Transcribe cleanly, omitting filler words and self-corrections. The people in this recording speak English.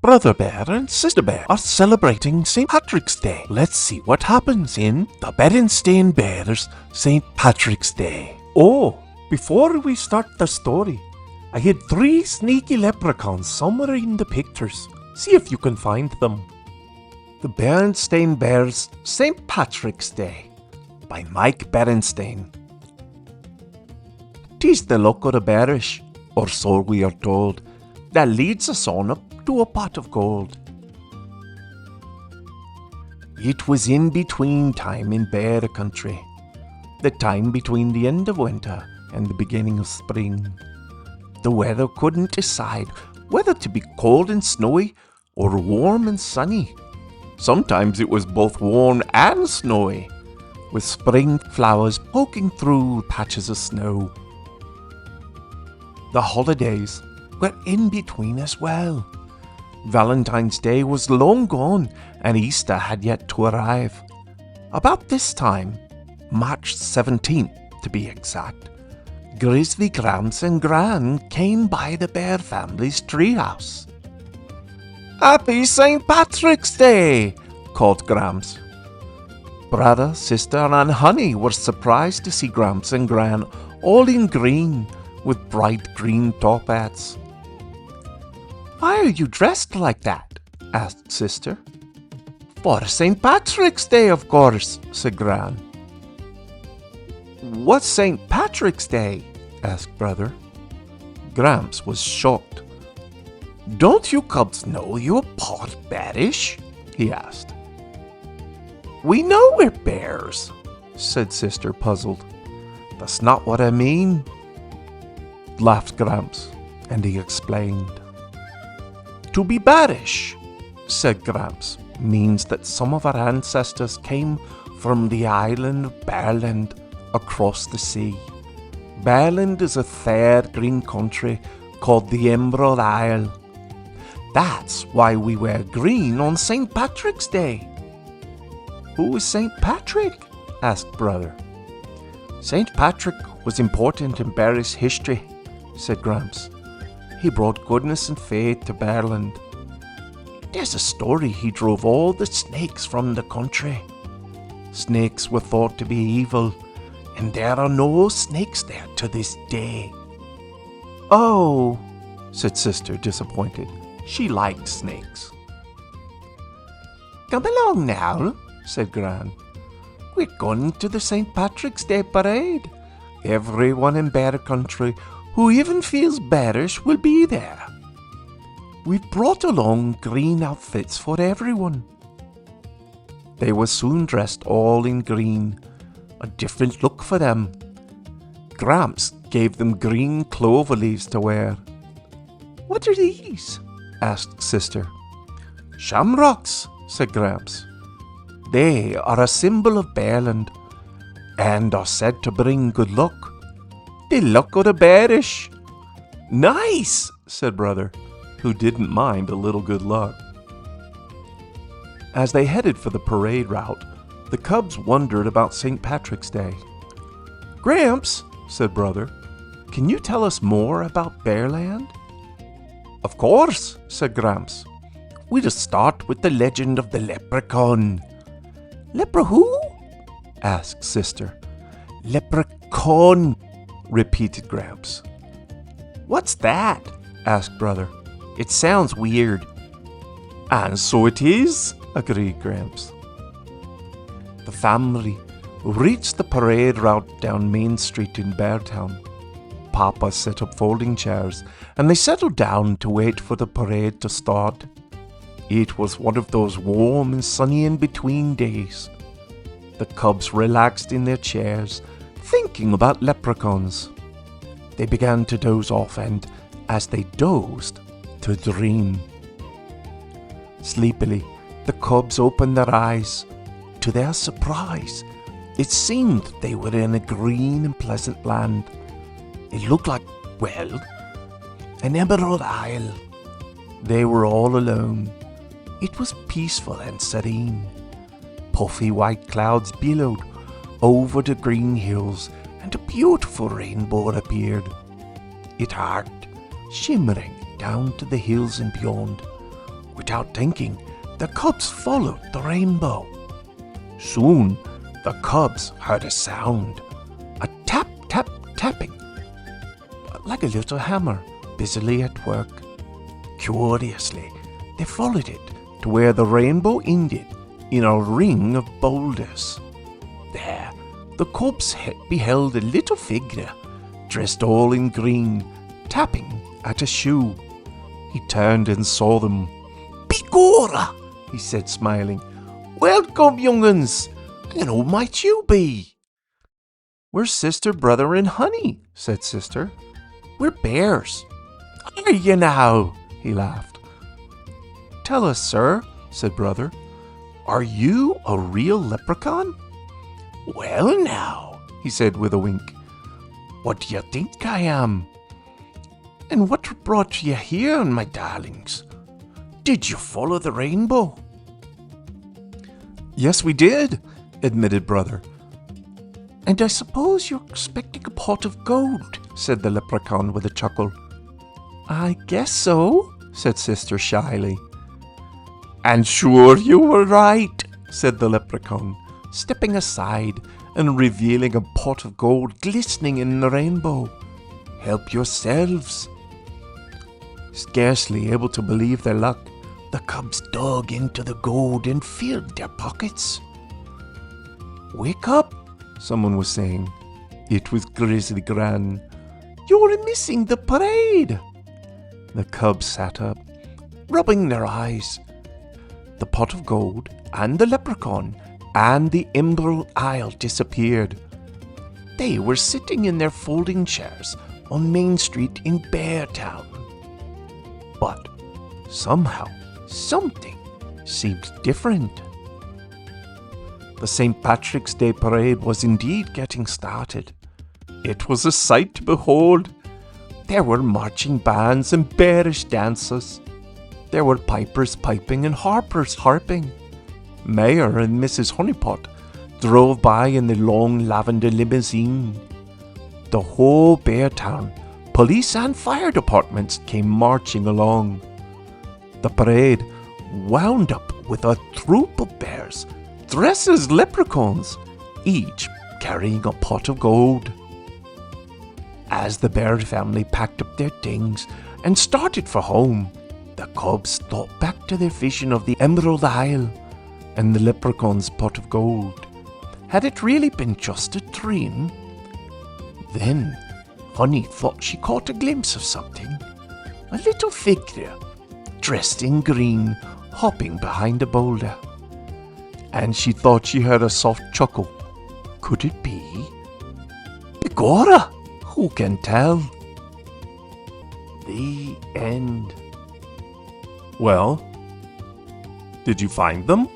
Brother Bear and Sister Bear are celebrating St. Patrick's Day. Let's see what happens in the Berenstain Bears St. Patrick's Day. Oh, before we start the story, I hid 3 sneaky leprechauns somewhere in the pictures. See if you can find them. The Berenstain Bears St. Patrick's Day by Mike Berenstain. 'Tis the luck of the bearish, or so we are told, that leads us on up to a pot of gold. It was in between time in Bear country, the time between the end of winter and the beginning of spring. The weather couldn't decide whether to be cold and snowy or warm and sunny. Sometimes it was both warm and snowy, with spring flowers poking through patches of snow. The holidays were in between as well. Valentine's Day was long gone and Easter had yet to arrive. About this time, March 17th to be exact, Grizzly Gramps and Gran came by the Bear family's treehouse. "Happy St. Patrick's Day!" called Gramps. Brother, sister, and Honey were surprised to see Gramps and Gran all in green with bright green top hats. "Why are you dressed like that?" asked Sister. "For St. Patrick's Day, of course," said Gran. "What's St. Patrick's Day?" asked Brother. Gramps was shocked. "Don't you cubs know you're part bearish?" he asked. "We know we're bears," said Sister, puzzled. "That's not what I mean," laughed Gramps, and he explained. "To be bearish," said Gramps, "means that some of our ancestors came from the island of Bearland across the sea. Bearland is a fair green country called the Emerald Isle. That's why we wear green on St. Patrick's Day." "Who is St. Patrick?" asked Brother. "St. Patrick was important in Bearish history," said Gramps. "He brought goodness and faith to Bearland. There's a story he drove all the snakes from the country. Snakes were thought to be evil, and there are no snakes there to this day." "Oh," said Sister, disappointed. She liked snakes. "Come along now," said Gran. "We're going to the St. Patrick's Day parade. Everyone in Bear Country who even feels bearish will be there. We've brought along green outfits for everyone." They were soon dressed all in green, a different look for them. Gramps gave them green clover leaves to wear. "What are these?" asked Sister. "Shamrocks," said Gramps. "They are a symbol of Bearland and are said to bring good luck. The luck of the bearish." "Nice," said Brother, who didn't mind a little good luck. As they headed for the parade route, the cubs wondered about St. Patrick's Day. "Gramps," said Brother, "can you tell us more about Bearland?" "Of course," said Gramps. "We'll start with the legend of the leprechaun." "Lepre who?" asked Sister. "Leprechaun," repeated Gramps. "What's that?" asked Brother. "It sounds weird." "And so it is," agreed Gramps. The family reached the parade route down Main Street in Beartown. Papa set up folding chairs, and they settled down to wait for the parade to start. It was one of those warm and sunny in-between days. The cubs relaxed in their chairs, thinking about leprechauns. They began to doze off and, as they dozed, to dream. Sleepily, the cubs opened their eyes. To their surprise, it seemed they were in a green and pleasant land. It looked like, well, an emerald isle. They were all alone. It was peaceful and serene. Puffy white clouds billowed over the green hills, and a beautiful rainbow appeared. It arced, shimmering down to the hills and beyond, Without thinking, the cubs followed the rainbow. Soon, the cubs heard a sound, a tap, tap, tapping, like a little hammer busily at work. Curiously, they followed it to where the rainbow ended in a ring of boulders. There, the cubs beheld a little figure, dressed all in green, tapping at a shoe. He turned and saw them. "Begorra," he said, smiling. "Welcome, young'uns, and who might you be?" "We're sister, brother, and honey," said sister. "We're bears." "Are you now?" he laughed. "Tell us, sir," said brother, "are you a real leprechaun?" "Well now," he said with a wink, "what do you think I am?" "And what brought you here, my darlings? Did you follow the rainbow?" "Yes, we did," admitted brother. "And I suppose you're expecting a pot of gold," said the leprechaun with a chuckle. "I guess so," said sister shyly. "And sure you were right," said the leprechaun, stepping aside and revealing a pot of gold glistening in the rainbow. "Help yourselves." Scarcely able to believe their luck, the cubs dug into the gold and filled their pockets. "Wake up," someone was saying. It was Grizzly Gran. "You're missing the parade." The cubs sat up, rubbing their eyes. The pot of gold and the leprechaun and the Emerald Isle disappeared. They were sitting in their folding chairs on Main Street in Beartown. But somehow, something seemed different. The St. Patrick's Day parade was indeed getting started. It was a sight to behold. There were marching bands and bearish dancers. There were pipers piping and harpers harping. Mayor and Mrs. Honeypot drove by in the long lavender limousine. The whole Beartown, police and fire departments came marching along. The parade wound up with a troop of bears dressed as leprechauns, each carrying a pot of gold. As the bear family packed up their things and started for home, the cubs thought back to their vision of the Emerald Isle and the leprechaun's pot of gold. Had it really been just a dream? Then Honey thought she caught a glimpse of something. A little figure, dressed in green, hopping behind a boulder. And she thought she heard a soft chuckle. Could it be? Begorra! Who can tell? The end. Well, did you find them?